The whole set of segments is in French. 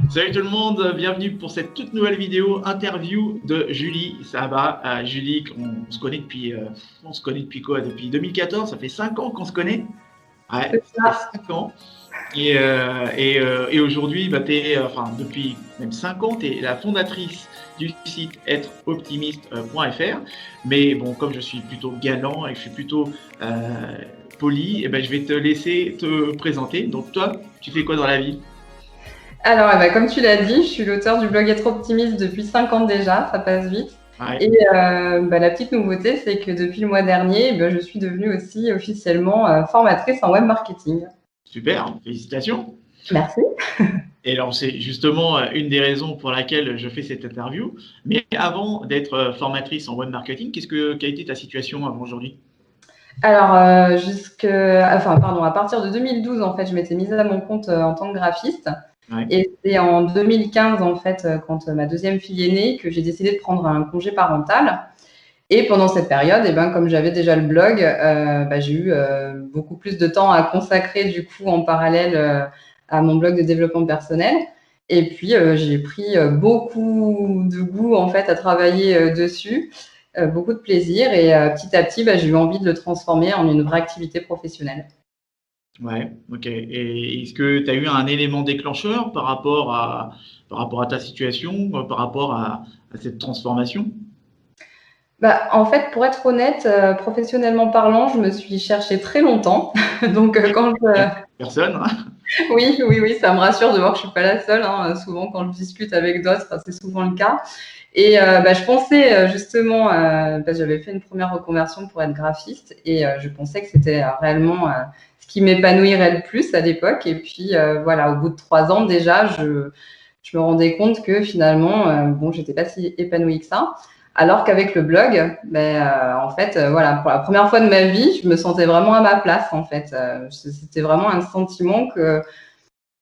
Salut tout le monde, bienvenue pour cette toute nouvelle vidéo interview de Julie. Ça va, Julie, on se connaît depuis quoi? Depuis 2014, ça fait 5 ans qu'on se connaît. Ouais, C'est ça fait ça. 5 ans. Et aujourd'hui, bah, enfin, depuis même 5 ans, tu es la fondatrice du site êtreoptimiste.fr. Mais bon, comme je suis plutôt galant et que je suis plutôt poli, eh ben, je vais te laisser te présenter. Donc toi, tu fais quoi dans la vie? Alors, eh ben, comme tu l'as dit, je suis l'auteur du blog Être Optimiste depuis 5 ans déjà, ça passe vite. Ouais, Et la petite nouveauté, c'est que depuis le mois dernier, je suis devenue aussi officiellement formatrice en web marketing. super, félicitations. Merci. Et alors, c'est justement une des raisons pour laquelle je fais cette interview. Mais avant d'être formatrice en web marketing, quelle a été ta situation avant aujourd'hui? Alors, à partir de 2012, en fait, je m'étais mise à mon compte en tant que graphiste. Ouais, Et c'est en 2015, en fait, quand ma deuxième fille est née, que j'ai décidé de prendre un congé parental. Et pendant cette période, comme j'avais déjà le blog, j'ai eu beaucoup plus de temps à consacrer du coup en parallèle à mon blog de développement personnel. Et puis j'ai pris beaucoup de goût en fait à travailler dessus, beaucoup de plaisir et petit à petit, j'ai eu envie de le transformer en une vraie activité professionnelle. ouais, ok. Et est-ce que tu as eu un élément déclencheur par rapport à ta situation, par rapport à cette transformation? En fait, pour être honnête, professionnellement parlant, je me suis cherchée très longtemps. Donc, quand je, Personne, hein. Oui, oui, oui, ça me rassure de voir que je suis pas la seule, hein. Souvent, quand je discute avec d'autres, c'est souvent le cas. Et je pensais justement, parce que j'avais fait une première reconversion pour être graphiste, et je pensais que c'était réellement ce qui m'épanouirait le plus à l'époque. Et puis voilà, au bout de 3 ans déjà, je me rendais compte que finalement, j'étais pas si épanouie que ça. Alors qu'avec le blog, en fait, voilà, pour la première fois de ma vie, je me sentais vraiment à ma place. En fait, c'était vraiment un sentiment que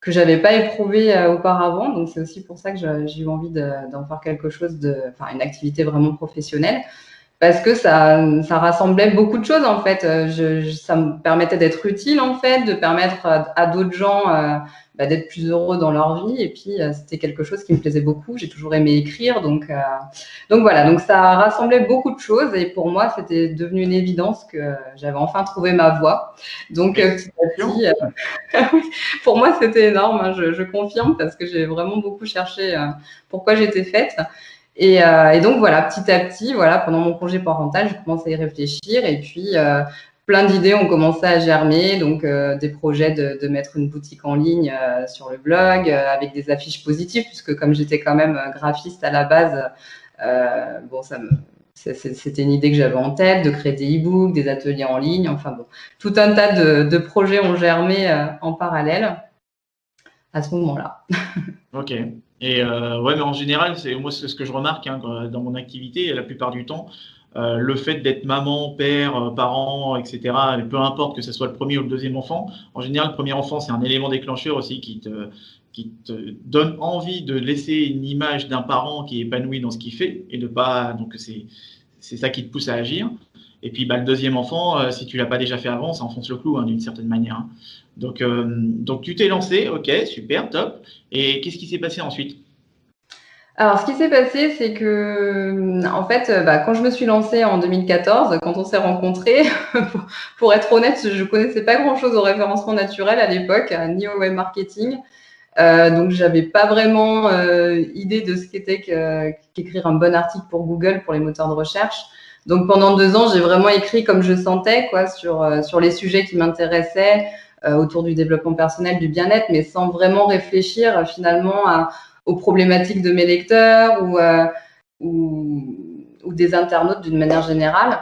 j'avais pas éprouvé auparavant. Donc c'est aussi pour ça que j'ai eu envie d'en faire quelque chose une activité vraiment professionnelle, parce que ça rassemblait beaucoup de choses en fait. Ça me permettait d'être utile en fait, de permettre à d'autres gens d'être plus heureux dans leur vie. Et puis c'était quelque chose qui me plaisait beaucoup. J'ai toujours aimé écrire, donc voilà. Donc ça rassemblait beaucoup de choses et pour moi c'était devenu une évidence que j'avais enfin trouvé ma voie. Donc petit à Félicitations. petit, oui, pour moi c'était énorme. Hein, je confirme parce que j'ai vraiment beaucoup cherché pourquoi j'étais faite. Et donc voilà, petit à petit, voilà, pendant mon congé parental, j'ai commencé à y réfléchir et puis plein d'idées ont commencé à germer. Donc des projets de mettre une boutique en ligne sur le blog avec des affiches positives, puisque comme j'étais quand même graphiste à la base, c'était une idée que j'avais en tête, de créer des e-books, des ateliers en ligne, enfin bon, tout un tas de projets ont germé en parallèle à ce moment-là. Ok. Et ouais, mais en général, c'est ce que je remarque hein, dans mon activité, la plupart du temps, le fait d'être maman, père, parent, etc. Et peu importe que ce soit le premier ou le deuxième enfant, en général, le premier enfant, c'est un élément déclencheur aussi qui te donne envie de laisser une image d'un parent qui est épanoui dans ce qu'il fait et de pas. Donc c'est ça qui te pousse à agir. Et puis bah, le deuxième enfant, si tu l'as pas déjà fait avant, ça enfonce le clou hein, d'une certaine manière. Hein. Donc tu t'es lancé, ok, super, top. Et qu'est-ce qui s'est passé ensuite? Alors, ce qui s'est passé, c'est que, en fait, quand je me suis lancée en 2014, quand on s'est rencontrés, pour être honnête, je connaissais pas grand-chose au référencement naturel à l'époque, ni au web marketing. Donc, j'avais pas vraiment idée de ce qu'était qu'écrire un bon article pour Google, pour les moteurs de recherche. Donc, pendant 2 ans, j'ai vraiment écrit comme je sentais, quoi, sur les sujets qui m'intéressaient, autour du développement personnel, du bien-être, mais sans vraiment réfléchir finalement aux problématiques de mes lecteurs ou, ou des internautes d'une manière générale.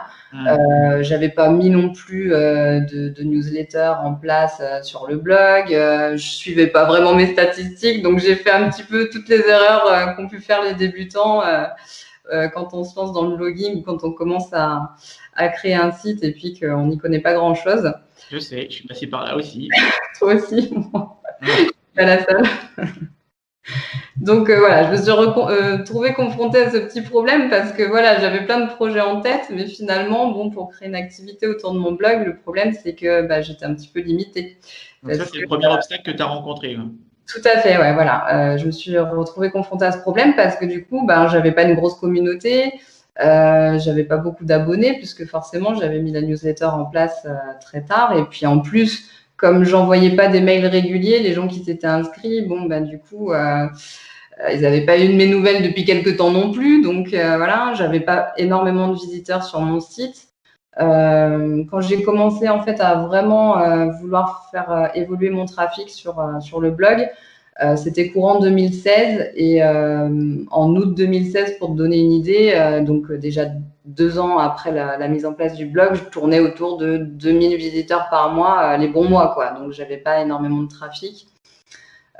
J'avais pas mis non plus de newsletter en place sur le blog. Je suivais pas vraiment mes statistiques, donc j'ai fait un petit peu toutes les erreurs qu'ont pu faire les débutants quand on se lance dans le blogging ou quand on commence à créer un site et puis qu'on n'y connaît pas grand-chose. Je sais, je suis passé par là aussi. Toi aussi, Ouais. pas la seule. Donc voilà, je me suis trouvée confrontée à ce petit problème parce que voilà, j'avais plein de projets en tête, mais finalement, bon, pour créer une activité autour de mon blog, le problème c'est que j'étais un petit peu limitée Donc ça, parce c'est que le premier obstacle que tu as rencontré. Hein. Tout à fait, ouais, voilà. Je me suis retrouvée confrontée à ce problème parce que du coup, ben, j'avais pas une grosse communauté, j'avais pas beaucoup d'abonnés puisque forcément j'avais mis la newsletter en place très tard. Et puis en plus, comme j'envoyais pas des mails réguliers, les gens qui s'étaient inscrits, bon, ben du coup, ils n'avaient pas eu de mes nouvelles depuis quelques temps non plus. Donc voilà, j'avais pas énormément de visiteurs sur mon site. Quand j'ai commencé en fait à vraiment vouloir faire évoluer mon trafic sur le blog, c'était courant 2016 et en août 2016, pour te donner une idée, donc déjà 2 ans après la mise en place du blog, je tournais autour de 2000 visiteurs par mois, les bons mois, quoi. Donc j'avais pas énormément de trafic.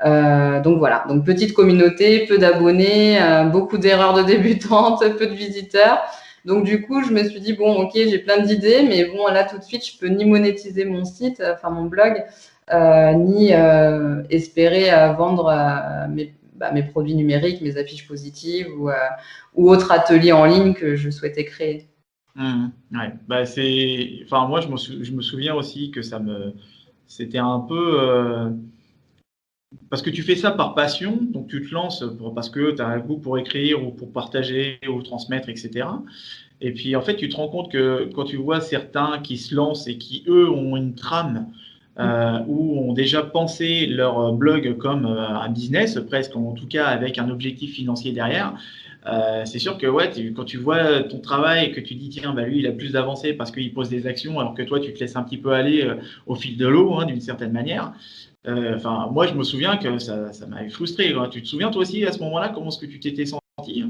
Donc voilà, donc petite communauté, peu d'abonnés, beaucoup d'erreurs de débutantes, peu de visiteurs. Donc du coup, je me suis dit bon, ok, j'ai plein d'idées, mais bon là tout de suite, je peux ni monétiser mon site, enfin mon blog, ni espérer vendre mes produits numériques, mes affiches positives ou autres ateliers en ligne que je souhaitais créer. Ouais, bah enfin moi je me souviens aussi que c'était un peu parce que tu fais ça par passion, donc tu te lances parce que tu as un goût pour écrire ou pour partager ou transmettre, etc. Et puis en fait, tu te rends compte que quand tu vois certains qui se lancent et qui, eux, ont une trame ou ont déjà pensé leur blog comme un business, presque, en tout cas avec un objectif financier derrière, c'est sûr que ouais, quand tu vois ton travail et que tu dis tiens, bah, lui, il a plus d'avancée parce qu'il pose des actions alors que toi, tu te laisses un petit peu aller au fil de l'eau, hein, d'une certaine manière. Enfin, moi, je me souviens que ça m'avait frustré, quoi. Tu te souviens toi aussi à ce moment-là comment est-ce que tu t'étais senti?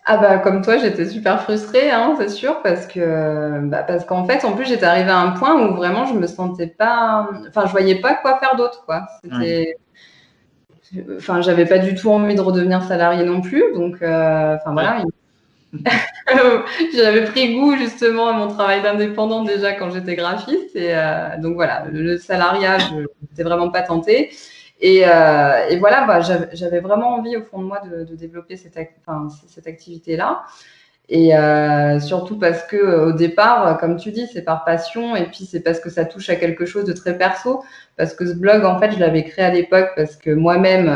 Ah bah comme toi, j'étais super frustrée, hein, c'est sûr, parce qu'en fait, en plus, j'étais arrivée à un point où vraiment je me sentais pas, enfin, je voyais pas quoi faire d'autre, quoi. Ouais. Enfin, j'avais pas du tout envie de redevenir salariée non plus, donc, enfin Ouais. voilà, j'avais pris goût justement à mon travail d'indépendant déjà quand j'étais graphiste, et donc voilà, le salariat, je n'étais vraiment pas tentée. Et voilà, bah, j'avais vraiment envie au fond de moi de développer cette activité-là. Et surtout parce que au départ, comme tu dis, c'est par passion et puis c'est parce que ça touche à quelque chose de très perso. Parce que ce blog, en fait, je l'avais créé à l'époque parce que moi-même,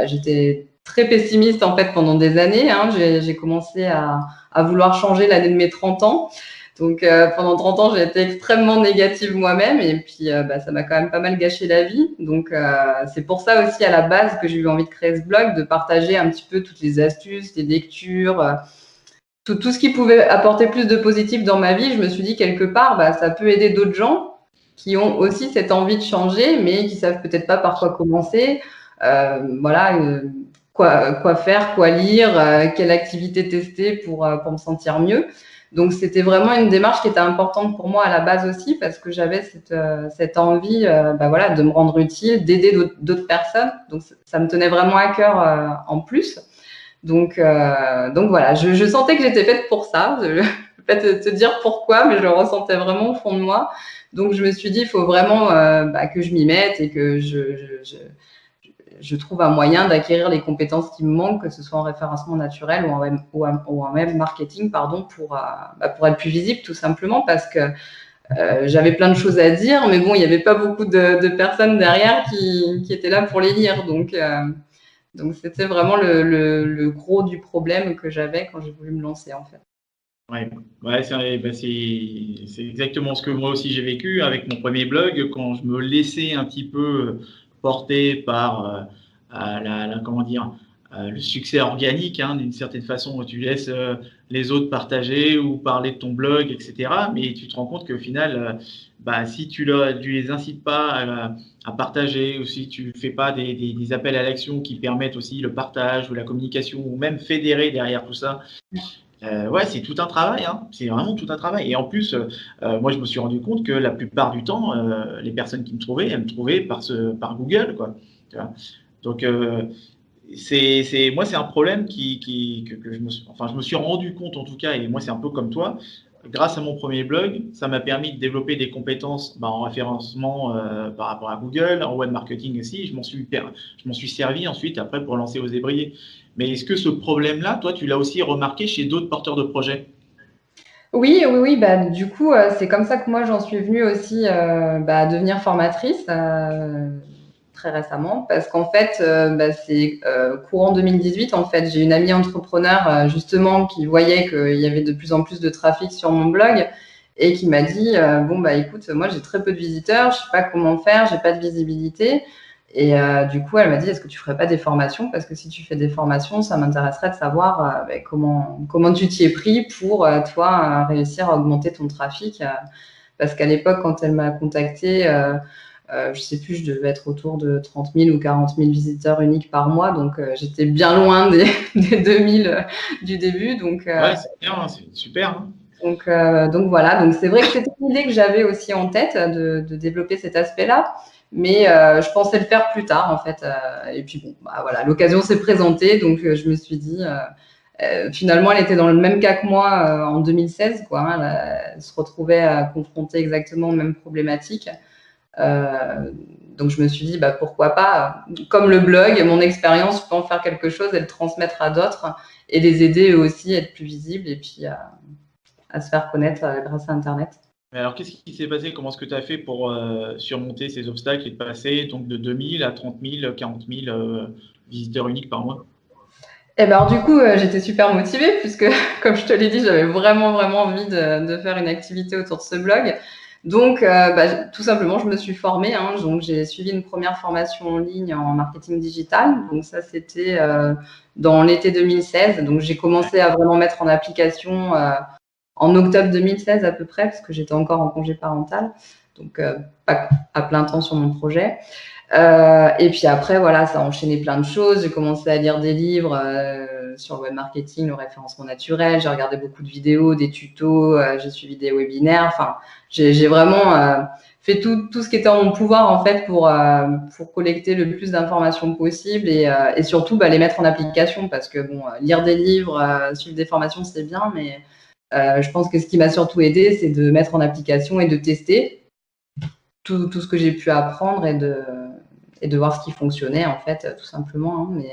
j'étais très pessimiste en fait pendant des années. Hein. J'ai commencé à vouloir changer l'année de mes 30 ans. Donc pendant 30 ans, j'ai été extrêmement négative moi-même et puis ça m'a quand même pas mal gâché la vie. Donc c'est pour ça aussi à la base que j'ai eu envie de créer ce blog, de partager un petit peu toutes les astuces, les lectures, tout ce qui pouvait apporter plus de positif dans ma vie. Je me suis dit quelque part, bah, ça peut aider d'autres gens qui ont aussi cette envie de changer, mais qui savent peut-être pas par quoi commencer. Voilà, quoi faire, quoi lire, quelle activité tester pour me sentir mieux. Donc c'était vraiment une démarche qui était importante pour moi à la base aussi parce que j'avais cette envie voilà, de me rendre utile, d'aider d'autres personnes. Donc ça me tenait vraiment à cœur en plus. Donc voilà, je sentais que j'étais faite pour ça. Je ne vais pas te dire pourquoi, mais je le ressentais vraiment au fond de moi. Donc je me suis dit, il faut vraiment que je m'y mette et que je trouve un moyen d'acquérir les compétences qui me manquent, que ce soit en référencement naturel ou en web marketing, pardon, pour être plus visible tout simplement parce que j'avais plein de choses à dire, mais bon, il n'y avait pas beaucoup de personnes derrière qui étaient là pour les lire. Donc c'était vraiment le gros du problème que j'avais quand j'ai voulu me lancer en fait. Ouais, ouais, c'est exactement ce que moi aussi j'ai vécu avec mon premier blog quand je me laissais un petit peu porter par comment dire le succès organique, hein, d'une certaine façon où tu laisses les autres partager ou parler de ton blog, etc. Mais tu te rends compte qu'au final, si tu les incites pas à partager ou si tu fais pas des appels à l'action qui permettent aussi le partage ou la communication ou même fédérer derrière tout ça. Ouais, c'est tout un travail, hein. C'est vraiment tout un travail. Et en plus, moi, je me suis rendu compte que la plupart du temps, les personnes qui me trouvaient, elles me trouvaient par Google, quoi. Tu vois. Donc, moi, c'est un problème que je me suis rendu compte en tout cas, et moi, c'est un peu comme toi. Grâce à mon premier blog, ça m'a permis de développer des compétences en référencement par rapport à Google, en web marketing aussi. Je m'en suis servi ensuite après pour lancer Oser briller. Mais est-ce que ce problème-là, toi, tu l'as aussi remarqué chez d'autres porteurs de projets? Oui, oui, oui. Bah, du coup, c'est comme ça que moi j'en suis venue aussi à devenir formatrice. très récemment, parce qu'en fait, c'est courant 2018. En fait, j'ai une amie entrepreneur justement qui voyait qu'il y avait de plus en plus de trafic sur mon blog et qui m'a dit bon bah écoute, moi j'ai très peu de visiteurs, je sais pas comment faire, j'ai pas de visibilité. Et du coup, elle m'a dit, est-ce que tu ferais pas des formations? Parce que si tu fais des formations, ça m'intéresserait de savoir comment tu t'y es pris pour, toi, réussir à augmenter ton trafic. Parce qu'à l'époque, quand elle m'a contacté, je sais plus, je devais être autour de 30 000 ou 40 000 visiteurs uniques par mois. Donc, j'étais bien loin des 2000 du début. Donc, Ouais, c'est bien, hein, c'est super. Hein. donc voilà, donc c'est vrai que c'était une idée que j'avais aussi en tête de développer cet aspect-là, mais je pensais le faire plus tard en fait. Et puis bon, bah, voilà, l'occasion s'est présentée, donc je me suis dit, finalement, elle était dans le même cas que moi en 2016, quoi. Hein, elle se retrouvait confrontée exactement aux mêmes problématiques. Donc je me suis dit, bah, pourquoi pas, comme le blog, mon expérience, je peux en faire quelque chose et le transmettre à d'autres et les aider eux aussi à être plus visibles et puis à se faire connaître grâce à Internet. Mais alors, qu'est-ce qui s'est passé? Comment est-ce que tu as fait pour surmonter ces obstacles et de passer donc de 2000 à 30 000, 40 000 visiteurs uniques par mois? Et ben alors, du coup, j'étais super motivée puisque, comme je te l'ai dit, j'avais vraiment envie de faire une activité autour de ce blog. Donc, tout simplement, je me suis formée. Hein, donc, j'ai suivi une première formation en ligne en marketing digital. Donc, ça, c'était dans l'été 2016. Donc, j'ai commencé à vraiment mettre en application en octobre 2016 à peu près, parce que j'étais encore en congé parental. Donc, pas à plein temps sur mon projet. Et puis après, voilà, ça a enchaîné plein de choses. J'ai commencé à lire des livres sur le web marketing, le référencement naturel. J'ai regardé beaucoup de vidéos, des tutos. J'ai suivi des webinaires. Enfin, j'ai vraiment fait tout ce qui était en mon pouvoir en fait pour collecter le plus d'informations possible et surtout les mettre en application parce que bon, lire des livres, suivre des formations, c'est bien, mais je pense que ce qui m'a surtout aidé, c'est de mettre en application et de tester tout ce que j'ai pu apprendre et de voir ce qui fonctionnait, en fait, tout simplement. Hein. Mais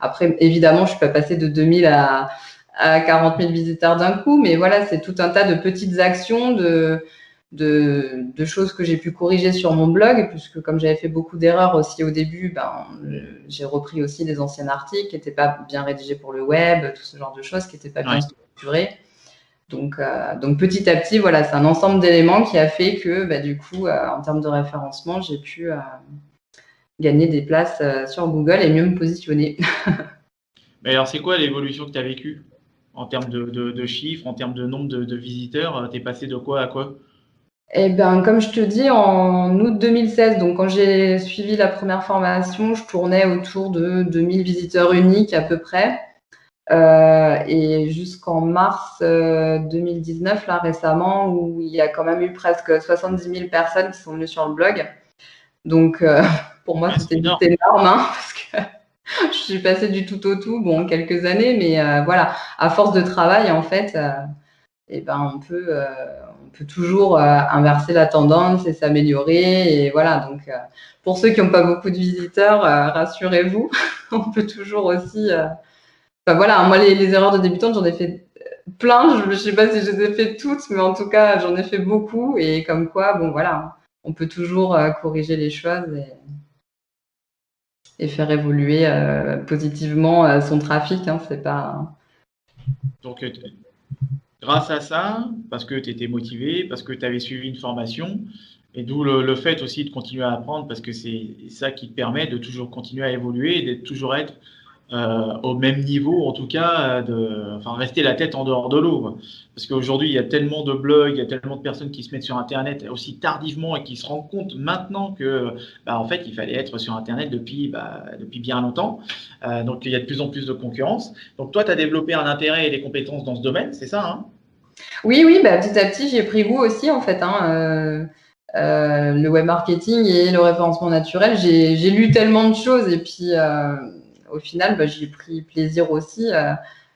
après, évidemment, je ne suis pas passée de 2000 à 40 000 visiteurs d'un coup, mais voilà, c'est tout un tas de petites actions, de choses que j'ai pu corriger sur mon blog, puisque comme j'avais fait beaucoup d'erreurs aussi au début, j'ai repris aussi des anciens articles qui n'étaient pas bien rédigés pour le web, tout ce genre de choses qui n'étaient pas bien structurées. Donc petit à petit, voilà, c'est un ensemble d'éléments qui a fait que, du coup, en termes de référencement, j'ai pu gagner des places sur Google et mieux me positionner. Mais alors, c'est quoi l'évolution que tu as vécue en termes de chiffres, en termes de nombre de visiteurs? Tu es passé de quoi à quoi? Eh bien, comme je te dis, en août 2016, donc quand j'ai suivi la première formation, je tournais autour de 2000 visiteurs uniques à peu près. Et jusqu'en mars 2019, là récemment, où il y a quand même eu presque 70 000 personnes qui sont venues sur le blog. Donc, pour moi, c'était juste énorme, hein, parce que je suis passée du tout au tout, bon, quelques années, mais voilà, à force de travail, en fait, on peut toujours inverser la tendance et s'améliorer. Et voilà, donc pour ceux qui n'ont pas beaucoup de visiteurs, rassurez-vous, on peut toujours aussi. Enfin, voilà, moi, les erreurs de débutante, j'en ai fait plein. Je ne sais pas si je les ai fait toutes, mais en tout cas, j'en ai fait beaucoup. Et comme quoi, bon, voilà, on peut toujours corriger les choses et faire évoluer positivement son trafic. Hein, c'est pas. Donc, grâce à ça, parce que tu étais motivé, parce que tu avais suivi une formation, et d'où le fait aussi de continuer à apprendre, parce que c'est ça qui te permet de toujours continuer à évoluer et de toujours être au même niveau, en tout cas, rester la tête en dehors de l'eau. Quoi. Parce qu'aujourd'hui, il y a tellement de blogs, il y a tellement de personnes qui se mettent sur Internet aussi tardivement et qui se rendent compte maintenant que, en fait, il fallait être sur Internet depuis bien longtemps. Donc, il y a de plus en plus de concurrence. Donc, toi, tu as développé un intérêt et des compétences dans ce domaine, c'est ça, hein? Oui, petit à petit, j'ai pris goût aussi, en fait. Hein, le web marketing et le référencement naturel, j'ai lu tellement de choses et puis au final, j'ai pris plaisir aussi.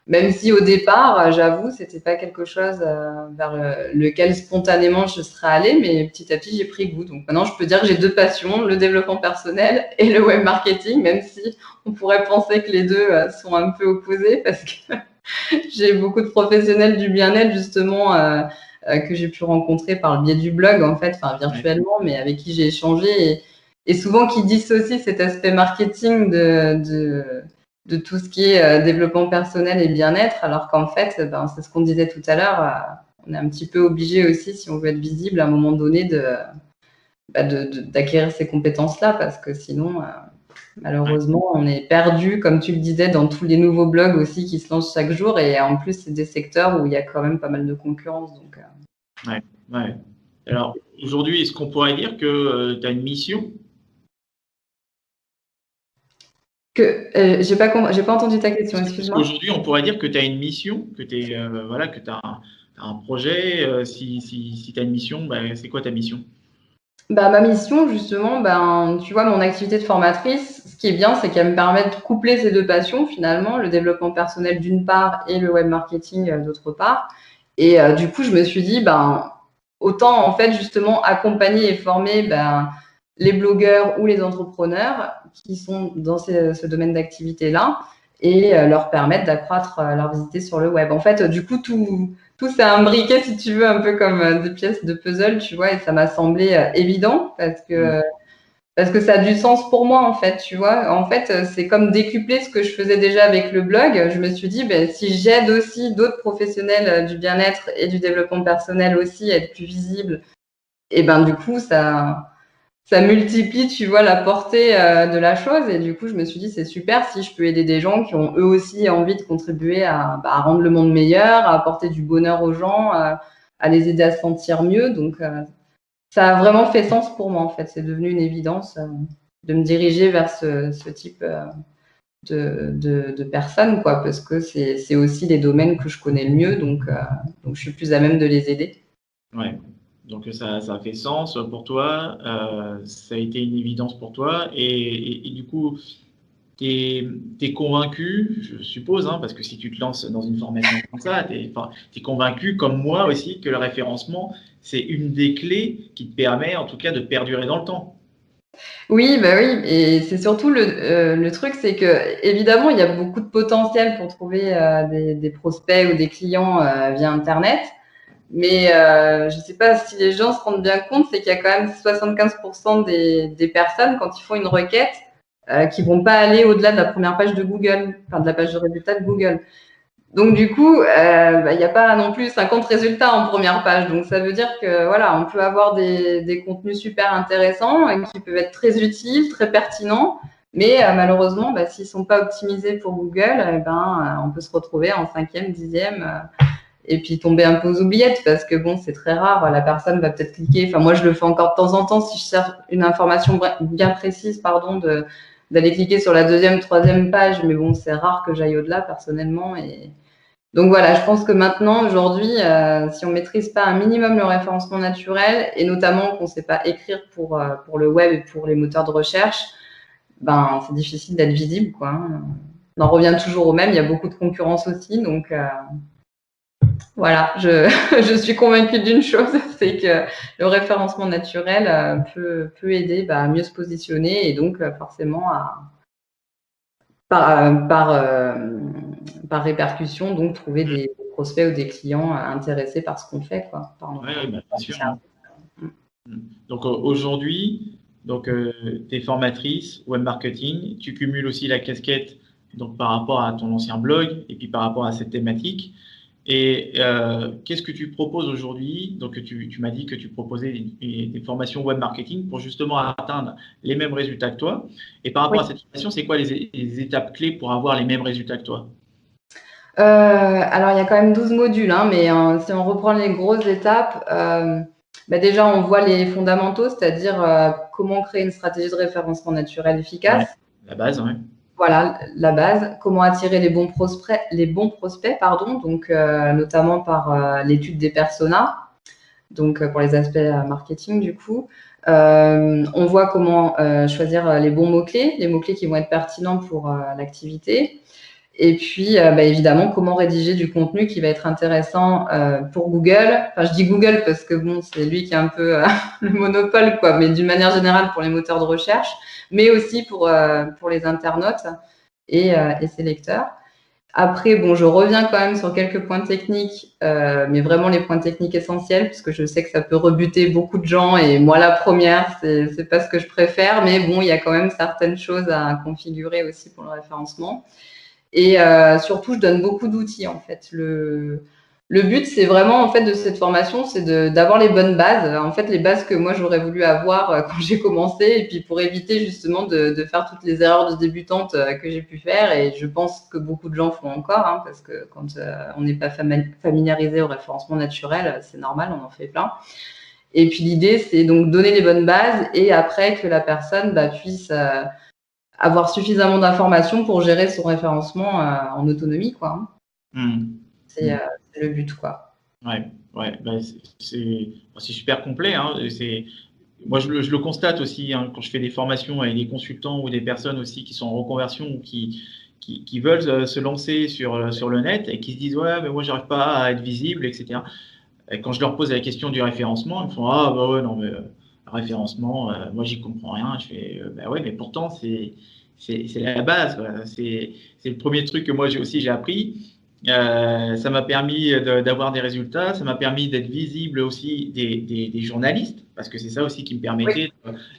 Même si au départ, j'avoue, c'était pas quelque chose vers lequel spontanément je serais allée, mais petit à petit, j'ai pris goût. Donc maintenant, je peux dire que j'ai deux passions, le développement personnel et le web marketing, même si on pourrait penser que les deux sont un peu opposés parce que j'ai beaucoup de professionnels du bien-être justement que j'ai pu rencontrer par le biais du blog en fait, virtuellement, mais avec qui j'ai échangé et souvent qui dissocie cet aspect marketing de tout ce qui est développement personnel et bien-être, alors qu'en fait, c'est ce qu'on disait tout à l'heure, on est un petit peu obligé aussi, si on veut être visible, à un moment donné, d'acquérir ces compétences-là, parce que sinon, malheureusement, on est perdu, comme tu le disais, dans tous les nouveaux blogs aussi qui se lancent chaque jour, et en plus, c'est des secteurs où il y a quand même pas mal de concurrence. Donc, Ouais. Alors, aujourd'hui, est-ce qu'on pourrait dire que tu as une mission? J'ai pas entendu ta question, excuse-moi. Aujourd'hui, on pourrait dire que tu as une mission, que tu voilà, que as un projet. Si tu as une mission, c'est quoi ta mission? Ma mission, justement, tu vois, mon activité de formatrice, ce qui est bien, c'est qu'elle me permet de coupler ces deux passions, finalement, le développement personnel d'une part et le web marketing d'autre part. Et du coup, je me suis dit, autant, en fait, justement, accompagner et former les blogueurs ou les entrepreneurs qui sont dans ce domaine d'activité-là et leur permettre d'accroître leur visibilité sur le web. En fait, du coup, tout s'est imbriqué, si tu veux, un peu comme des pièces de puzzle, tu vois, et ça m'a semblé évident parce que ça a du sens pour moi, en fait, tu vois. En fait, c'est comme décupler ce que je faisais déjà avec le blog. Je me suis dit, si j'aide aussi d'autres professionnels du bien-être et du développement personnel aussi à être plus visibles, et du coup, ça multiplie, tu vois, la portée de la chose. Et du coup, je me suis dit, c'est super si je peux aider des gens qui ont eux aussi envie de contribuer à rendre le monde meilleur, à apporter du bonheur aux gens, à les aider à se sentir mieux. Donc, ça a vraiment fait sens pour moi, en fait. C'est devenu une évidence de me diriger vers ce type de personnes, quoi, parce que c'est aussi les domaines que je connais le mieux. Donc je suis plus à même de les aider. Ouais. Donc ça a fait sens pour toi, ça a été une évidence pour toi, et du coup, tu es convaincu, je suppose, hein, parce que si tu te lances dans une formation comme ça, tu es convaincu, comme moi aussi, que le référencement, c'est une des clés qui te permet, en tout cas, de perdurer dans le temps. Oui, oui, et c'est surtout le truc, c'est que évidemment, il y a beaucoup de potentiel pour trouver des prospects ou des clients via Internet. Mais je ne sais pas si les gens se rendent bien compte, c'est qu'il y a quand même 75% des personnes, quand ils font une requête, qui vont pas aller au-delà de la première page de Google, enfin de la page de résultats de Google. Donc du coup, il n'y a pas non plus 50 résultats en première page. Donc ça veut dire que voilà, on peut avoir des contenus super intéressants qui peuvent être très utiles, très pertinents, mais malheureusement, s'ils sont pas optimisés pour Google, on peut se retrouver en 5e, 10e et puis tomber un peu aux oubliettes parce que bon, c'est très rare. La personne va peut-être cliquer. Enfin, moi, je le fais encore de temps en temps si je cherche une information bien précise, d'aller cliquer sur la 2e, 3e page. Mais bon, c'est rare que j'aille au-delà personnellement. Et donc voilà, je pense que maintenant, aujourd'hui, si on maîtrise pas un minimum le référencement naturel et notamment qu'on sait pas écrire pour le web et pour les moteurs de recherche, c'est difficile d'être visible, quoi. On en revient toujours au même. Il y a beaucoup de concurrence aussi, donc. Voilà, je suis convaincue d'une chose, c'est que le référencement naturel peut aider à mieux se positionner et donc forcément par répercussion, donc trouver des prospects ou des clients intéressés par ce qu'on fait, quoi. Oui, bien sûr. Hein. Donc aujourd'hui, tu es formatrice web marketing, tu cumules aussi la casquette donc, par rapport à ton ancien blog et puis par rapport à cette thématique. Et qu'est-ce que tu proposes aujourd'hui? Donc, tu m'as dit que tu proposais des formations web marketing pour justement atteindre les mêmes résultats que toi. Et par rapport à cette formation, c'est quoi les étapes clés pour avoir les mêmes résultats que toi? Alors, il y a quand même 12 modules, hein, mais si on reprend les grosses étapes, déjà, on voit les fondamentaux, c'est-à-dire comment créer une stratégie de référencement naturel efficace. Ouais, la base, oui. Voilà, la base. Comment attirer les bons prospects, pardon, donc notamment par l'étude des personas, donc pour les aspects marketing du coup. On voit comment choisir les bons mots-clés, les mots-clés qui vont être pertinents pour l'activité. Et puis, évidemment, comment rédiger du contenu qui va être intéressant pour Google. Enfin, je dis Google parce que bon, c'est lui qui a un peu le monopole, quoi, mais d'une manière générale pour les moteurs de recherche, mais aussi pour les internautes et ses lecteurs. Après, bon, je reviens quand même sur quelques points techniques, mais vraiment les points techniques essentiels, parce que je sais que ça peut rebuter beaucoup de gens, et moi la première, c'est pas ce que je préfère, mais bon, il y a quand même certaines choses à configurer aussi pour le référencement. Et surtout, je donne beaucoup d'outils en fait. Le but, c'est vraiment en fait de cette formation, c'est d'avoir les bonnes bases. En fait, les bases que moi j'aurais voulu avoir quand j'ai commencé, et puis pour éviter justement de faire toutes les erreurs de débutante que j'ai pu faire. Et je pense que beaucoup de gens font encore, hein, parce que quand on n'est pas familiarisé au référencement naturel, c'est normal, on en fait plein. Et puis l'idée, c'est donc donner les bonnes bases et après que la personne puisse avoir suffisamment d'informations pour gérer son référencement en autonomie, quoi. C'est le but, quoi. Ouais, c'est super complet, hein. Moi, je le constate aussi, hein, quand je fais des formations avec des consultants ou des personnes aussi qui sont en reconversion ou qui veulent se lancer sur le net et qui se disent ouais, mais moi, j'arrive pas à être visible, etc. Et quand je leur pose la question du référencement, ils me font ah bah ouais, non mais référencement, moi j'y comprends rien. Je fais bah ouais, mais pourtant c'est la base, quoi. C'est le premier truc que moi j'ai appris. Ça m'a permis d'avoir des résultats, ça m'a permis d'être visible aussi des journalistes, parce que c'est ça aussi qui me permettait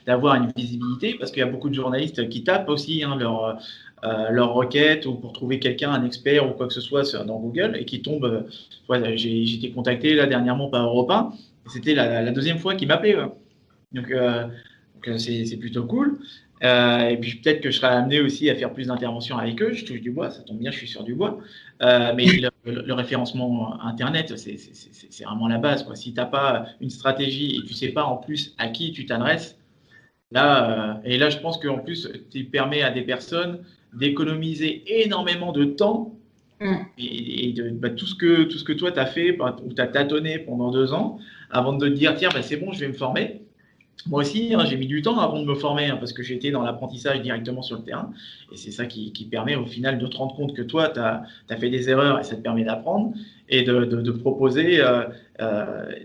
d'avoir une visibilité, parce qu'il y a beaucoup de journalistes qui tapent aussi, hein, leur requête ou pour trouver quelqu'un, un expert ou quoi que ce soit dans Google, et qui tombent. J'ai été contacté là dernièrement par Europe 1, et c'était la deuxième fois qu'ils m'appelaient. Ouais. Donc c'est plutôt cool. Et puis peut-être que je serai amené aussi à faire plus d'interventions avec eux. Je touche du bois, ça tombe bien, je suis sur du bois. Mais le référencement Internet, c'est vraiment la base, quoi. Si tu n'as pas une stratégie et tu ne sais pas en plus à qui tu t'adresses, là, et là je pense qu'en plus tu permets à des personnes d'économiser énormément de temps et tout ce que toi tu as fait, ou tu as tâtonné pendant 2 ans, avant de te dire tiens, c'est bon, je vais me former. Moi aussi, hein, j'ai mis du temps avant de me former, hein, parce que j'ai été dans l'apprentissage directement sur le terrain. Et c'est ça qui permet au final de te rendre compte que toi, tu as fait des erreurs et ça te permet d'apprendre et de proposer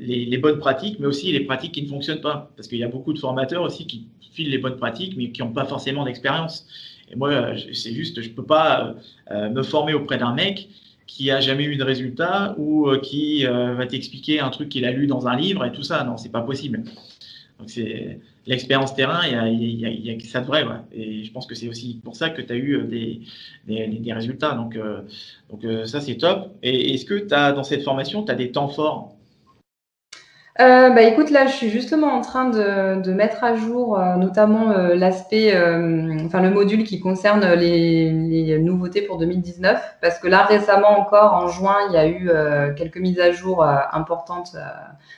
les bonnes pratiques, mais aussi les pratiques qui ne fonctionnent pas. Parce qu'il y a beaucoup de formateurs aussi qui filent les bonnes pratiques, mais qui n'ont pas forcément d'expérience. Et moi, c'est juste, je ne peux pas me former auprès d'un mec qui a jamais eu de résultat ou qui va t'expliquer un truc qu'il a lu dans un livre et tout ça. Non, c'est pas possible. Donc, c'est l'expérience terrain, il y a ça de vrai. Ouais. Et je pense que c'est aussi pour ça que tu as eu des résultats. Donc ça, c'est top. Et est-ce que dans cette formation, tu as des temps forts? Écoute, là, je suis justement en train de mettre à jour notamment l'aspect, enfin le module qui concerne les nouveautés pour 2019, parce que là, récemment encore, en juin, il y a eu quelques mises à jour importantes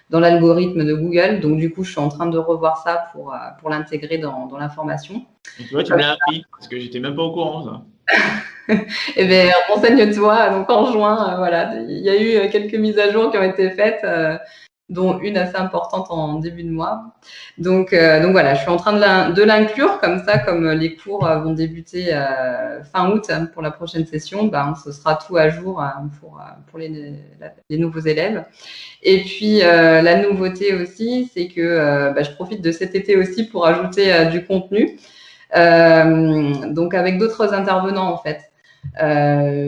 dans l'algorithme de Google. Donc, du coup, je suis en train de revoir ça pour l'intégrer dans l'information. Et tu vois, tu me l'as appris, parce que j'étais même pas au courant, ça. Eh bien, renseigne-toi. Donc, en juin, voilà, il y a eu quelques mises à jour qui ont été faites, dont une assez importante en début de mois. Donc voilà, je suis en train de l'inclure comme ça, comme les cours vont débuter fin août pour la prochaine session, ce sera tout à jour pour les nouveaux élèves. Et puis la nouveauté aussi, c'est que je profite de cet été aussi pour ajouter du contenu, donc avec d'autres intervenants en fait.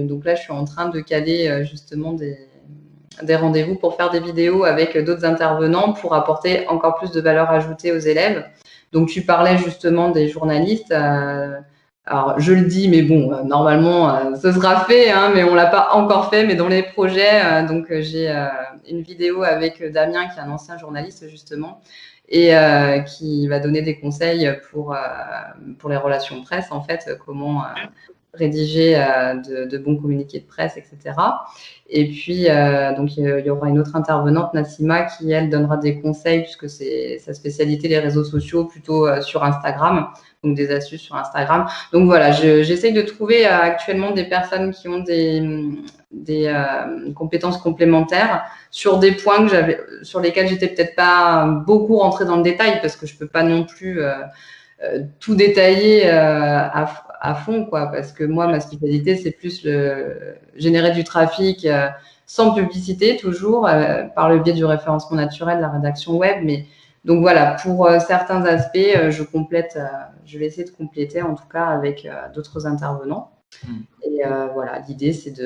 Donc là, je suis en train de caler justement des rendez-vous pour faire des vidéos avec d'autres intervenants pour apporter encore plus de valeur ajoutée aux élèves. Donc, tu parlais justement des journalistes. Alors, je le dis, mais bon, normalement, ce sera fait, hein, mais on l'a pas encore fait. Mais dans les projets, j'ai une vidéo avec Damien, qui est un ancien journaliste justement, et qui va donner des conseils pour les relations presse, en fait, comment rédiger de bons communiqués de presse, etc. Et puis, donc, il y aura une autre intervenante, Nassima, qui, elle, donnera des conseils, puisque c'est sa spécialité, les réseaux sociaux, plutôt sur Instagram, donc des astuces sur Instagram. Donc voilà, j'essaye de trouver actuellement des personnes qui ont des compétences complémentaires sur des points sur lesquels j'étais peut-être pas beaucoup rentrée dans le détail, parce que je peux pas non plus tout détailler à fond, quoi, parce que moi, ma spécialité, c'est plus générer du trafic sans publicité, toujours, par le biais du référencement naturel, la rédaction web. Mais donc voilà, pour certains aspects, je vais essayer de compléter, en tout cas, avec d'autres intervenants. Et voilà, l'idée, c'est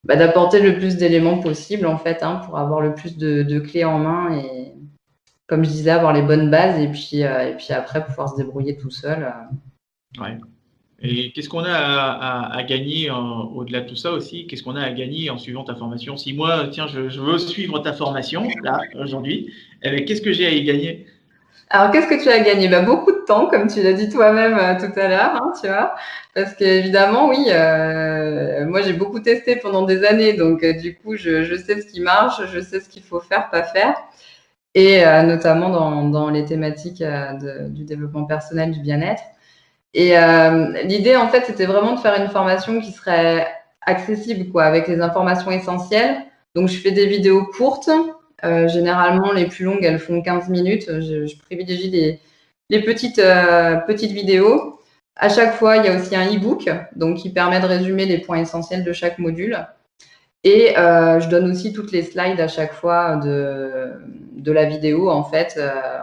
d'apporter le plus d'éléments possible, en fait, pour avoir le plus de clés en main et, comme je disais, avoir les bonnes bases et puis après, pouvoir se débrouiller tout seul. Ouais. Et qu'est-ce qu'on a à gagner au-delà de tout ça aussi? Qu'est-ce qu'on a à gagner en suivant ta formation? Si moi, tiens, je veux suivre ta formation, là, aujourd'hui, qu'est-ce que j'ai à y gagner? Alors, qu'est-ce que tu as gagné? Beaucoup de temps, comme tu l'as dit toi-même tout à l'heure, tu vois. Parce qu'évidemment, oui, moi j'ai beaucoup testé pendant des années, donc du coup, je sais ce qui marche, je sais ce qu'il faut faire, pas faire. Et notamment dans les thématiques du développement personnel, du bien-être. Et l'idée, en fait, c'était vraiment de faire une formation qui serait accessible, quoi, avec les informations essentielles. Donc, je fais des vidéos courtes. Généralement, les plus longues, elles font 15 minutes. Je privilégie les petites vidéos. À chaque fois, il y a aussi un e-book, donc qui permet de résumer les points essentiels de chaque module. Et je donne aussi toutes les slides à chaque fois de la vidéo, en fait,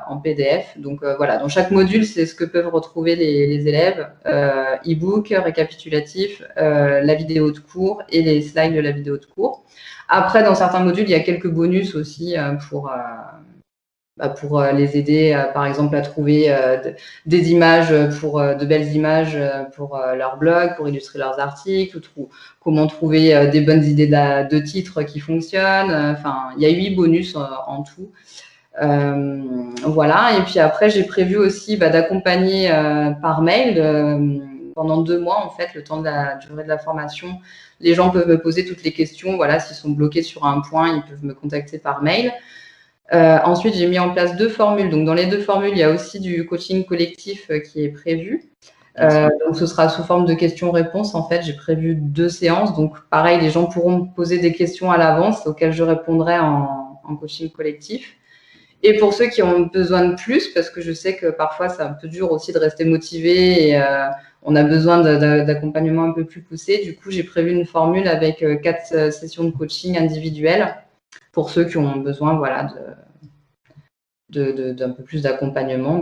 en PDF. Donc voilà, dans chaque module, c'est ce que peuvent retrouver les élèves. E-book, récapitulatif, la vidéo de cours et les slides de la vidéo de cours. Après, dans certains modules, il y a quelques bonus aussi pour les aider, par exemple, à trouver des images de belles images pour leur blog, pour illustrer leurs articles, comment trouver des bonnes idées de titres qui fonctionnent. Enfin, il y a 8 bonus en tout. Voilà. Et puis après, j'ai prévu aussi d'accompagner par mail pendant 2 mois, en fait, le temps de la durée de la formation. Les gens peuvent me poser toutes les questions. Voilà, s'ils sont bloqués sur un point, ils peuvent me contacter par mail. Ensuite, j'ai mis en place 2 formules. Donc, dans les 2 formules, il y a aussi du coaching collectif qui est prévu. Donc, ce sera sous forme de questions-réponses. En fait, j'ai prévu 2 séances. Donc, pareil, les gens pourront me poser des questions à l'avance auxquelles je répondrai en coaching collectif. Et pour ceux qui ont besoin de plus, parce que je sais que parfois, c'est un peu dur aussi de rester motivé et on a besoin d'accompagnement un peu plus poussé. Du coup, j'ai prévu une formule avec 4 sessions de coaching individuelles pour ceux qui ont besoin, voilà, d'un peu plus d'accompagnement,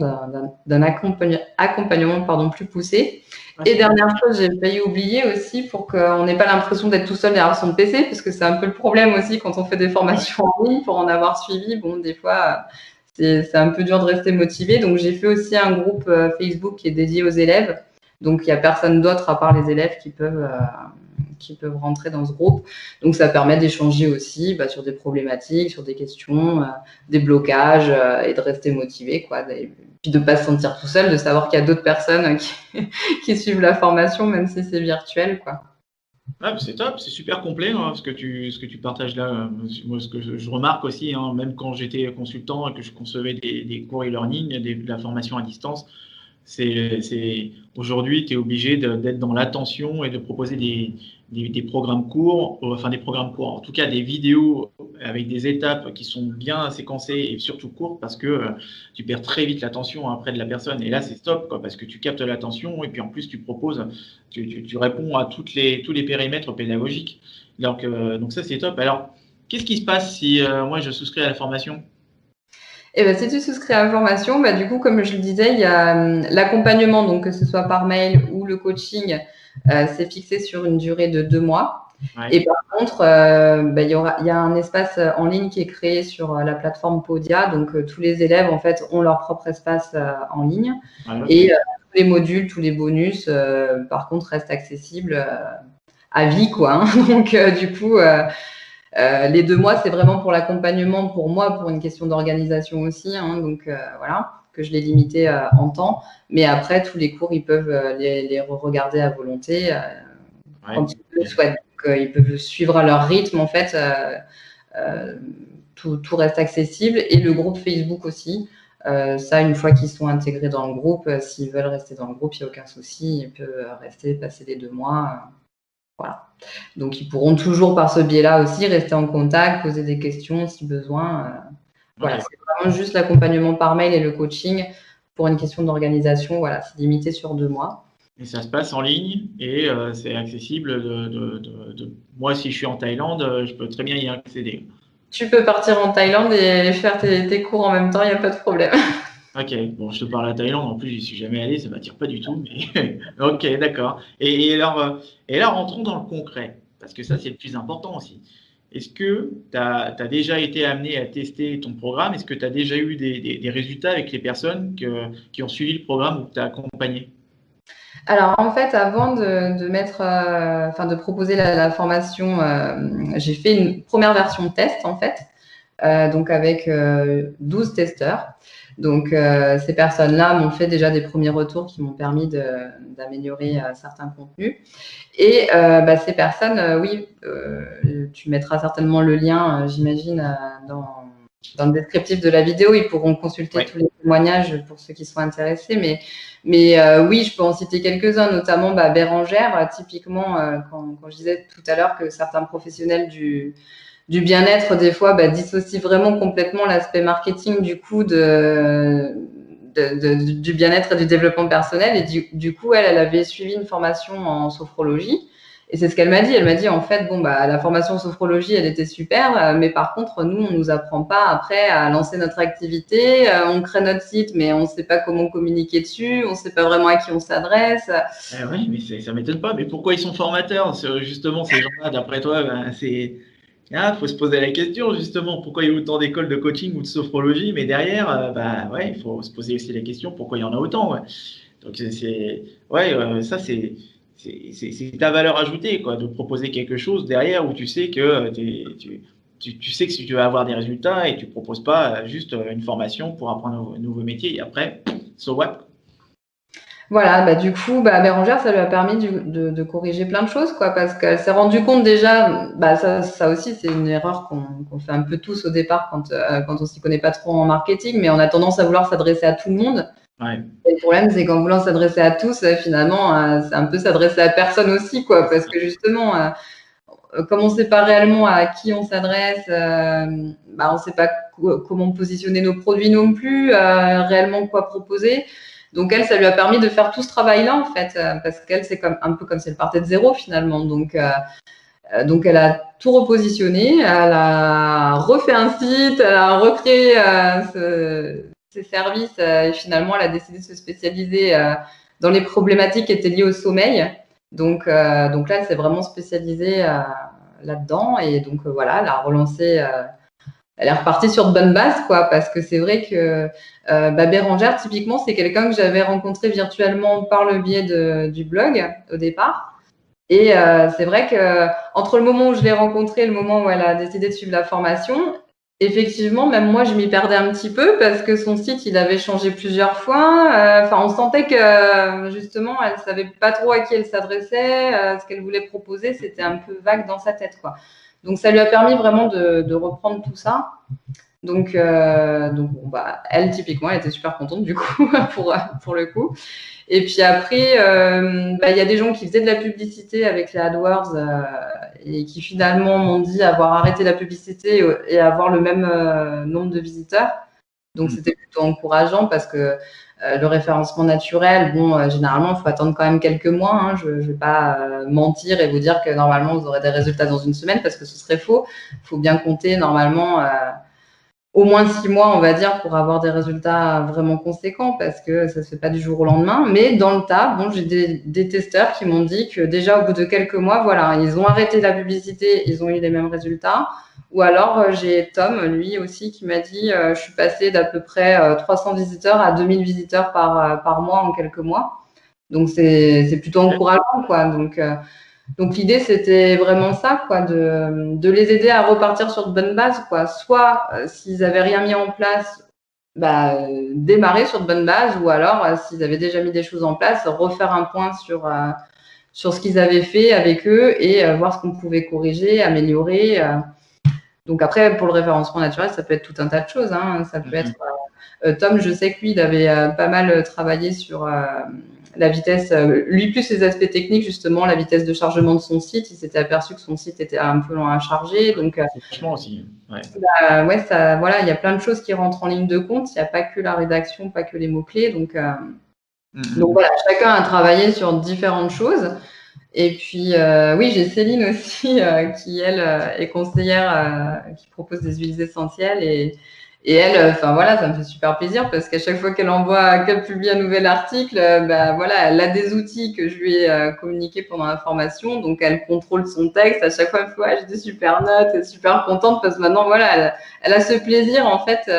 d'un accompagnement plus poussé. Et dernière chose, j'ai failli oublier aussi pour qu'on n'ait pas l'impression d'être tout seul derrière son PC, parce que c'est un peu le problème aussi quand on fait des formations en ligne, pour en avoir suivi. Bon, des fois, c'est un peu dur de rester motivé. Donc, j'ai fait aussi un groupe Facebook qui est dédié aux élèves. Donc, il n'y a personne d'autre à part les élèves qui peuvent rentrer dans ce groupe. Donc, ça permet d'échanger aussi sur des problématiques, sur des questions, des blocages et de rester motivé, quoi. Et puis de ne pas se sentir tout seul, de savoir qu'il y a d'autres personnes qui suivent la formation, même si c'est virtuel, quoi. Ah, c'est top, c'est super complet ce que tu partages là. Moi, ce que je remarque aussi, même quand j'étais consultant et que je concevais des cours e-learning, de la formation à distance, aujourd'hui, tu es obligé d'être dans l'attention et de proposer des programmes courts, enfin des programmes courts, en tout cas des vidéos avec des étapes qui sont bien séquencées et surtout courtes parce que tu perds très vite l'attention après de la personne. Et là, c'est top, quoi, parce que tu captes l'attention et puis en plus, tu proposes, tu réponds à tous les périmètres pédagogiques. Donc ça, c'est top. Alors, qu'est-ce qui se passe si moi, je souscris à la formation? Et si tu souscris à la formation, du coup, comme je le disais, il y a l'accompagnement, donc que ce soit par mail ou le coaching, c'est fixé sur une durée de 2 mois. Ouais. Et par contre, il y a un espace en ligne qui est créé sur la plateforme Podia. Donc, tous les élèves, en fait, ont leur propre espace en ligne. Voilà. Et tous les modules, tous les bonus, par contre, restent accessibles à vie, quoi. Donc, du coup, les 2 mois, c'est vraiment pour l'accompagnement, pour moi, pour une question d'organisation aussi. Donc, voilà, que je l'ai limité en temps. Mais après, tous les cours, ils peuvent les regarder à volonté quand ils le souhaitent. Donc, ils peuvent suivre à leur rythme, en fait. Tout reste accessible. Et le groupe Facebook aussi. Ça, une fois qu'ils sont intégrés dans le groupe, s'ils veulent rester dans le groupe, il n'y a aucun souci. Ils peuvent rester, passer les 2 mois. Voilà. Donc, ils pourront toujours, par ce biais-là aussi, rester en contact, poser des questions si besoin. Voilà, c'est vraiment juste l'accompagnement par mail et le coaching pour une question d'organisation. Voilà, c'est limité sur 2 mois. Et ça se passe en ligne et c'est accessible. Moi, si je suis en Thaïlande, je peux très bien y accéder. Tu peux partir en Thaïlande et faire tes cours en même temps, il n'y a pas de problème. Ok, bon, je te parle à Thaïlande, en plus, j'y suis jamais allé, ça m'attire pas du tout, mais ok, d'accord. Et là, rentrons dans le concret, parce que ça, c'est le plus important aussi. Est-ce que tu as déjà été amené à tester ton programme? Est-ce que tu as déjà eu des résultats avec les personnes qui ont suivi le programme ou que tu as accompagné? Alors en fait, avant de mettre, enfin de proposer la formation, j'ai fait une première version de test en fait, donc avec 12 testeurs. Donc ces personnes-là m'ont fait déjà des premiers retours qui m'ont permis d'améliorer certains contenus. Et ces personnes, oui, tu mettras certainement le lien, j'imagine, dans le descriptif de la vidéo. Ils pourront consulter Ouais. tous les témoignages pour ceux qui sont intéressés. Mais oui, je peux en citer quelques-uns, notamment Bérangère, typiquement, quand je disais tout à l'heure que certains professionnels du bien-être, des fois, dissocient vraiment complètement l'aspect marketing du coup du bien-être et du développement personnel. Et du coup, elle avait suivi une formation en sophrologie. Et c'est ce qu'elle m'a dit. Elle m'a dit, en fait, bon, la formation en sophrologie, elle était super, mais par contre, nous, on nous apprend pas après à lancer notre activité. On crée notre site, mais on sait pas comment communiquer dessus. On sait pas vraiment à qui on s'adresse. Oui, mais ça m'étonne pas. Mais pourquoi ils sont formateurs? Justement, ces gens-là, d'après toi, faut se poser la question, justement, pourquoi il y a autant d'écoles de coaching ou de sophrologie, mais derrière, ouais, il faut se poser aussi la question, pourquoi il y en a autant, ouais. Donc, ouais, ça, c'est ta valeur ajoutée, quoi, de proposer quelque chose derrière où tu sais que tu sais que si tu vas avoir des résultats et tu proposes pas juste une formation pour apprendre un nouveau métier et après, so what? Voilà, du coup, Bérangère, ça lui a permis de corriger plein de choses, quoi, parce qu'elle s'est rendue compte déjà, ça aussi, c'est une erreur qu'on fait un peu tous au départ quand on s'y connaît pas trop en marketing, mais on a tendance à vouloir s'adresser à tout le monde. Ouais. Et le problème, c'est qu'en voulant s'adresser à tous, finalement, c'est un peu s'adresser à personne aussi, quoi, parce que justement, comme on sait pas réellement à qui on s'adresse, on sait pas comment positionner nos produits non plus, réellement quoi proposer. Donc elle, ça lui a permis de faire tout ce travail-là en fait, parce qu'elle, c'est comme un peu comme si elle partait de zéro finalement. Donc elle a tout repositionné, elle a refait un site, elle a recréé ses services et finalement elle a décidé de se spécialiser dans les problématiques qui étaient liées au sommeil. Donc là, elle s'est vraiment spécialisée là-dedans et donc voilà, elle a relancé. Elle est repartie sur de bonnes bases, quoi, parce que c'est vrai que Bérangère, typiquement, c'est quelqu'un que j'avais rencontré virtuellement par le biais du blog au départ. Et c'est vrai que entre le moment où je l'ai rencontrée et le moment où elle a décidé de suivre la formation, effectivement, même moi, je m'y perdais un petit peu parce que son site, il avait changé plusieurs fois. Enfin, on sentait que justement, elle savait pas trop à qui elle s'adressait, ce qu'elle voulait proposer, c'était un peu vague dans sa tête, quoi. Donc, ça lui a permis vraiment de reprendre tout ça. Donc bon, elle, typiquement, elle était super contente du coup pour le coup. Et puis après, il y a des gens qui faisaient de la publicité avec les AdWords et qui finalement m'ont dit avoir arrêté la publicité et avoir le même nombre de visiteurs. Donc c'était plutôt encourageant parce que le référencement naturel, bon, généralement, il faut attendre quand même quelques mois. Hein. Je ne vais pas mentir et vous dire que normalement, vous aurez des résultats dans une semaine parce que ce serait faux. Il faut bien compter normalement au moins 6 mois, on va dire, pour avoir des résultats vraiment conséquents parce que ça se fait pas du jour au lendemain. Mais dans le tas, bon, j'ai des testeurs qui m'ont dit que déjà au bout de quelques mois, voilà, ils ont arrêté la publicité, ils ont eu les mêmes résultats. Ou alors, j'ai Tom, lui aussi, qui m'a dit, je suis passé d'à peu près 300 visiteurs à 2000 visiteurs par mois en quelques mois. Donc, c'est plutôt encourageant, quoi. Donc l'idée, c'était vraiment ça, quoi, de les aider à repartir sur de bonnes bases, quoi. Soit, s'ils avaient rien mis en place, démarrer sur de bonnes bases, ou alors, s'ils avaient déjà mis des choses en place, refaire un point sur ce qu'ils avaient fait avec eux et voir ce qu'on pouvait corriger, améliorer. Donc après, pour le référencement naturel, ça peut être tout un tas de choses, hein. Ça peut être Tom, je sais que lui, il avait pas mal travaillé sur la vitesse, lui plus les aspects techniques, justement, la vitesse de chargement de son site. Il s'était aperçu que son site était un peu long à charger. Donc, franchement aussi. Ouais. Voilà, il y a plein de choses qui rentrent en ligne de compte. Il n'y a pas que la rédaction, pas que les mots-clés. Donc voilà, chacun a travaillé sur différentes choses. Et puis, oui, j'ai Céline aussi, qui, elle, est conseillère, qui propose des huiles essentielles Et elle, enfin voilà, ça me fait super plaisir parce qu'à chaque fois qu'elle publie un nouvel article, bah voilà, elle a des outils que je lui ai communiqués pendant la formation, donc elle contrôle son texte. À chaque fois, elle fait ouais, j'ai des super notes, elle est super contente parce que maintenant voilà, elle a ce plaisir en fait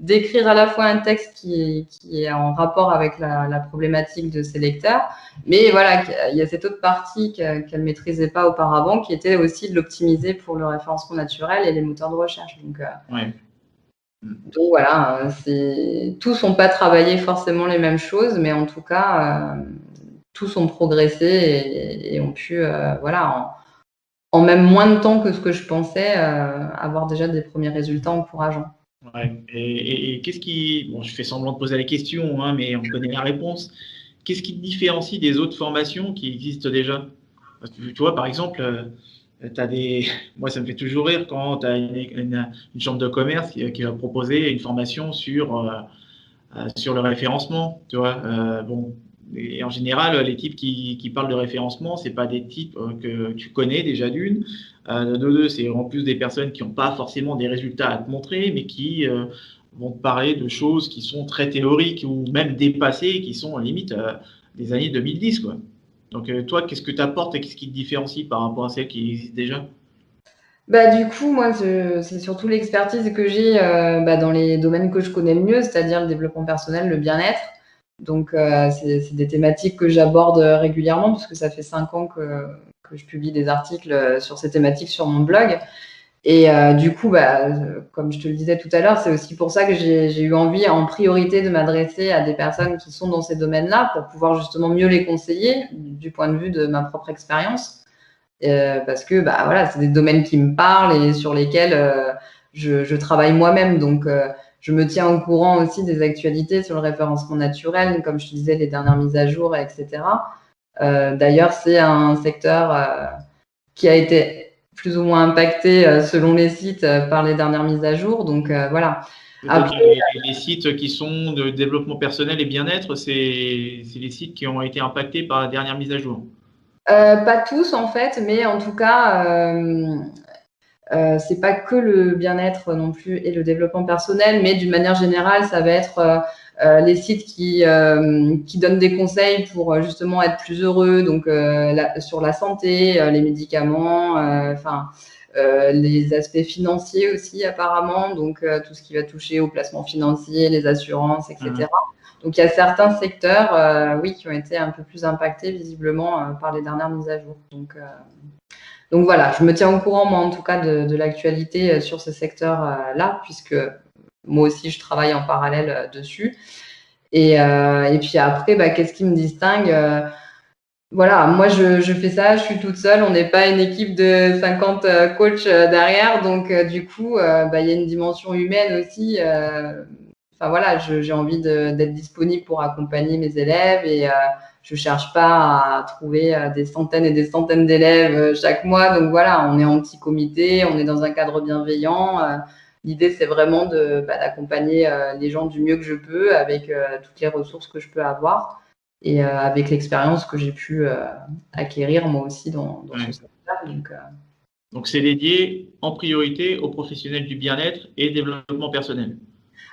d'écrire à la fois un texte qui est en rapport avec la problématique de ses lecteurs, mais voilà, il y a cette autre partie qu'elle maîtrisait pas auparavant, qui était aussi de l'optimiser pour le référencement naturel et les moteurs de recherche. Ouais. Donc voilà, tous n'ont pas travaillé forcément les mêmes choses, mais en tout cas, tous ont progressé et ont pu, voilà, en même moins de temps que ce que je pensais, avoir déjà des premiers résultats encourageants. Ouais. Et qu'est-ce qui, bon, je fais semblant de poser la question, hein, mais on connaît la réponse. Qu'est-ce qui te différencie des autres formations qui existent déjà? Parce que, tu vois, par exemple, t'as des, moi, ça me fait toujours rire quand tu as une chambre de commerce qui va proposer une formation sur le référencement, tu vois. Bon, et en général, les types qui parlent de référencement, c'est pas des types que tu connais déjà d'une. De deux, c'est en plus des personnes qui n'ont pas forcément des résultats à te montrer, mais qui vont te parler de choses qui sont très théoriques ou même dépassées, qui sont limite des années 2010, quoi. Donc, toi, qu'est-ce que tu apportes et qu'est-ce qui te différencie par rapport à celles qui existent déjà? Bah, du coup, moi, c'est surtout l'expertise que j'ai dans les domaines que je connais le mieux, c'est-à-dire le développement personnel, le bien-être. Donc, c'est des thématiques que j'aborde régulièrement, parce que ça fait 5 ans que je publie des articles sur ces thématiques sur mon blog. Et du coup, comme je te le disais tout à l'heure, c'est aussi pour ça que j'ai eu envie en priorité de m'adresser à des personnes qui sont dans ces domaines-là pour pouvoir justement mieux les conseiller du point de vue de ma propre expérience. Parce que voilà, c'est des domaines qui me parlent et sur lesquels je travaille moi-même. Donc, je me tiens au courant aussi des actualités sur le référencement naturel, comme je te disais, les dernières mises à jour, etc. D'ailleurs, c'est un secteur qui a été plus ou moins impacté selon les sites par les dernières mises à jour. Donc, voilà. Donc, Après, les sites qui sont de développement personnel et bien-être, c'est les sites qui ont été impactés par la dernière mise à jour. pas tous en fait, mais en tout cas, c'est pas que le bien-être non plus et le développement personnel, mais d'une manière générale, ça va être les sites qui donnent des conseils pour justement être plus heureux, donc sur la santé, les médicaments, enfin les aspects financiers aussi apparemment, donc tout ce qui va toucher au placement financier, les assurances, etc. Donc il y a certains secteurs, oui, qui ont été un peu plus impactés visiblement par les dernières mises à jour. Donc voilà, je me tiens au courant, moi, en tout cas, de l'actualité sur ce secteur-là, puisque moi aussi, je travaille en parallèle dessus. Et puis après, qu'est-ce qui me distingue voilà, moi, je fais ça, je suis toute seule, on n'est pas une équipe de 50 coachs derrière, donc du coup, il y a une dimension humaine aussi. Enfin voilà, j'ai envie d'être disponible pour accompagner mes élèves et je cherche pas à trouver des centaines et des centaines d'élèves chaque mois. Donc voilà, on est en petit comité, on est dans un cadre bienveillant. L'idée, c'est vraiment d'accompagner les gens du mieux que je peux avec toutes les ressources que je peux avoir et avec l'expérience que j'ai pu acquérir moi aussi dans ce Ouais. secteur. Donc, c'est dédié en priorité aux professionnels du bien-être et développement personnel.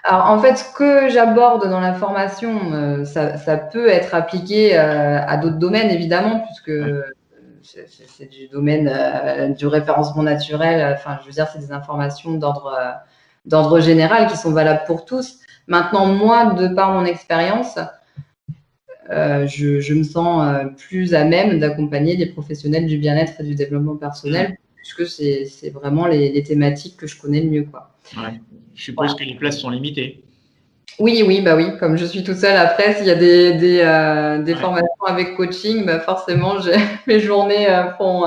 Alors en fait, ce que j'aborde dans la formation, ça peut être appliqué à d'autres domaines évidemment, puisque Ouais. c'est du domaine du référencement naturel. Enfin, je veux dire, c'est des informations d'ordre général qui sont valables pour tous. Maintenant, moi, de par mon expérience, je me sens plus à même d'accompagner les professionnels du bien-être et du développement personnel, puisque c'est vraiment les thématiques que je connais le mieux, quoi. Ouais. Je suppose Voilà. que les places sont limitées. Oui, oui, bah oui, comme je suis toute seule après, s'il y a des Ouais. formations avec coaching, forcément, mes journées font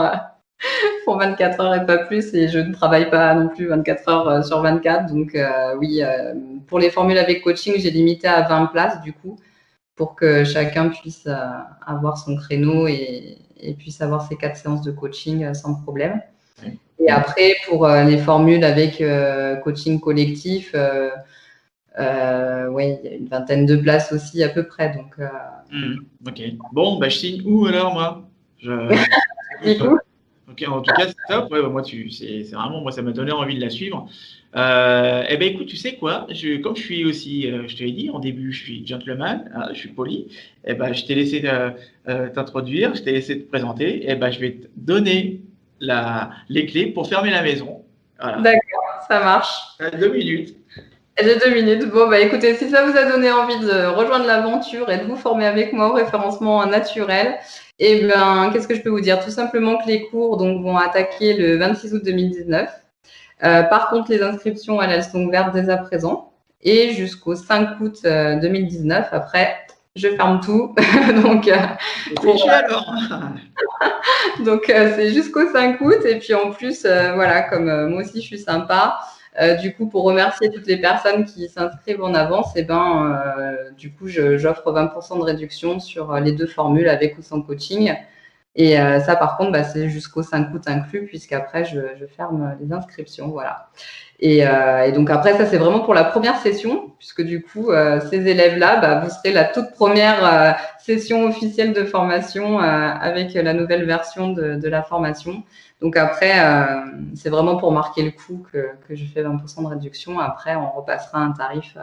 24 heures et pas plus, et je ne travaille pas non plus 24 heures sur 24. Donc oui, pour les formules avec coaching, j'ai limité à 20 places du coup, pour que chacun puisse avoir son créneau et puisse avoir ses 4 séances de coaching sans problème. Ouais. Et après, pour les formules avec coaching collectif, oui, il y a une vingtaine de places aussi à peu près. Donc, Ok. Bon, je signe où alors, moi? Je... du coup, en tout cas, c'est top. Ouais, bah, moi, c'est vraiment, moi, ça m'a donné envie de la suivre. Eh ben, écoute, tu sais quoi? Comme je suis aussi, je te l'ai dit en début, je suis gentleman, hein, je suis poli. Eh ben, je t'ai laissé t'introduire, je t'ai laissé te présenter. Eh ben, je vais te donner les clés pour fermer la maison. Voilà. D'accord, ça marche. 2 minutes. J'ai 2 minutes. Bon, bah écoutez, si ça vous a donné envie de rejoindre l'aventure et de vous former avec moi au référencement naturel, eh ben, qu'est-ce que je peux vous dire? Tout simplement que les cours donc, vont attaquer le 26 août 2019. Par contre, les inscriptions, elles sont ouvertes dès à présent et jusqu'au 5 août 2019. Après, je ferme tout. donc, c'est jusqu'au 5 août. Et puis en plus, voilà, comme moi aussi je suis sympa, du coup, pour remercier toutes les personnes qui s'inscrivent en avance, et ben, du coup, j'offre 20% de réduction sur les 2 formules avec ou sans coaching. Et ça, par contre, bah, c'est jusqu'au 5 août inclus, puisqu'après, je ferme les inscriptions. Voilà. Et donc après, ça, c'est vraiment pour la première session, puisque du coup, ces élèves-là, bah, vous serez la toute première session officielle de formation avec la nouvelle version de la formation. Donc après, c'est vraiment pour marquer le coup que je fais 20% de réduction. Après, on repassera un tarif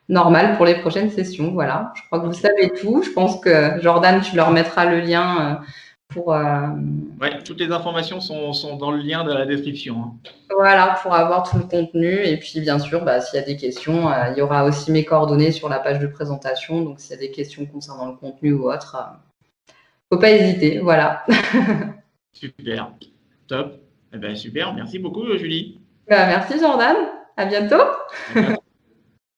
normal pour les prochaines sessions. Voilà, je crois que vous savez tout. Je pense que Jordan, tu leur mettras le lien pour… Ouais, toutes les informations sont dans le lien de la description. Hein. Voilà, pour avoir tout le contenu. Et puis, bien sûr, bah, s'il y a des questions, il y aura aussi mes coordonnées sur la page de présentation. Donc, s'il y a des questions concernant le contenu ou autre, faut pas hésiter. Voilà. Super. Top. Eh ben, super. Merci beaucoup, Julie. Bah, merci, Jordan. À bientôt. À bientôt.